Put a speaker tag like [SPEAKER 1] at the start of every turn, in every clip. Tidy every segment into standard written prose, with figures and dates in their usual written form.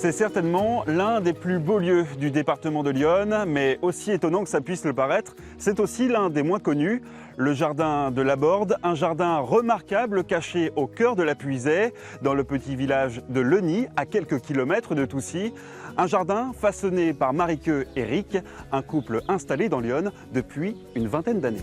[SPEAKER 1] C'est certainement l'un des plus beaux lieux du département de l'Yonne, mais aussi étonnant que ça puisse le paraître, c'est aussi l'un des moins connus, le jardin de la Borde, un jardin remarquable caché au cœur de la Puisaye, dans le petit village de Leny, à quelques kilomètres de Toucy. Un jardin façonné par Marie-Queux et Eric, un couple installé dans l'Yonne depuis une vingtaine d'années.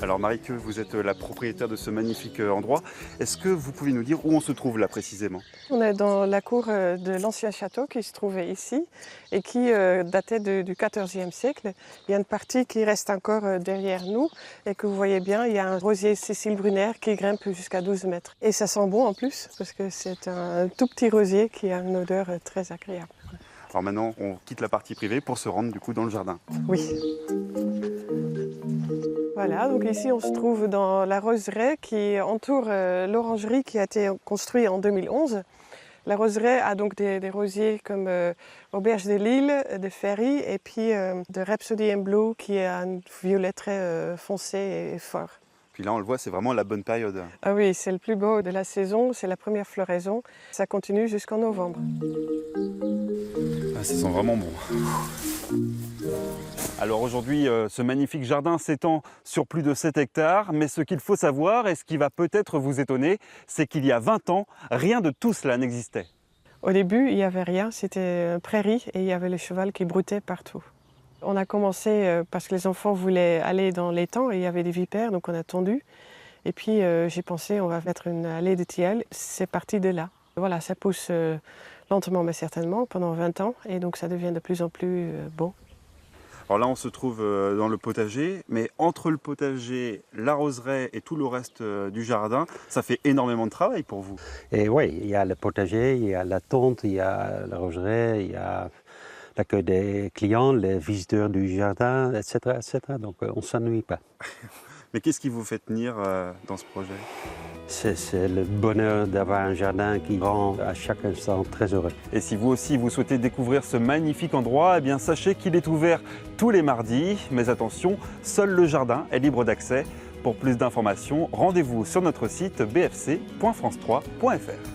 [SPEAKER 1] Alors Marie-Queux, vous êtes la propriétaire de ce magnifique endroit. Est-ce que vous pouvez nous dire où on se trouve là précisément?
[SPEAKER 2] On est dans la cour de l'ancien château qui se trouvait ici et qui datait du XIVe siècle. Il y a une partie qui reste encore derrière nous et que vous voyez bien, il y a un rosier Cécile Brunner qui grimpe jusqu'à 12 mètres. Et ça sent bon en plus parce que c'est un tout petit rosier qui a une odeur très agréable.
[SPEAKER 1] Alors maintenant, on quitte la partie privée pour se rendre du coup dans le jardin.
[SPEAKER 2] Oui. Voilà, donc ici on se trouve dans la roseraie qui entoure l'orangerie qui a été construite en 2011. La roseraie a donc des rosiers comme Auberge de Lille, de Ferry et puis de Rhapsody in Blue qui a un violet très foncé et fort.
[SPEAKER 1] Puis là on le voit, c'est vraiment la bonne période.
[SPEAKER 2] Ah oui, c'est le plus beau de la saison, c'est la première floraison. Ça continue jusqu'en novembre.
[SPEAKER 1] Ah, ça sent vraiment bon. Alors aujourd'hui, ce magnifique jardin s'étend sur plus de 7 hectares, mais ce qu'il faut savoir et ce qui va peut-être vous étonner, c'est qu'il y a 20 ans, rien de tout cela n'existait.
[SPEAKER 2] Au début, il n'y avait rien, c'était une prairie et il y avait le cheval qui broutait partout. On a commencé parce que les enfants voulaient aller dans l'étang et il y avait des vipères, donc on a tondu. Et puis j'ai pensé, on va mettre une allée de tilleuls, c'est parti de là. Voilà, ça pousse lentement mais certainement pendant 20 ans et donc ça devient de plus en plus beau.
[SPEAKER 1] Alors là, on se trouve dans le potager, mais entre le potager, la roseraie et tout le reste du jardin, ça fait énormément de travail pour vous.
[SPEAKER 3] Et oui, il y a le potager, il y a la tonte, il y a la roseraie, il y a l'accueil des clients, les visiteurs du jardin, etc. etc. Donc on ne s'ennuie pas.
[SPEAKER 1] Mais qu'est-ce qui vous fait tenir dans ce projet?
[SPEAKER 3] C'est le bonheur d'avoir un jardin qui rend à chaque instant très heureux.
[SPEAKER 1] Et si vous aussi vous souhaitez découvrir ce magnifique endroit, eh bien sachez qu'il est ouvert tous les mardis. Mais attention, seul le jardin est libre d'accès. Pour plus d'informations, rendez-vous sur notre site bfc.france3.fr.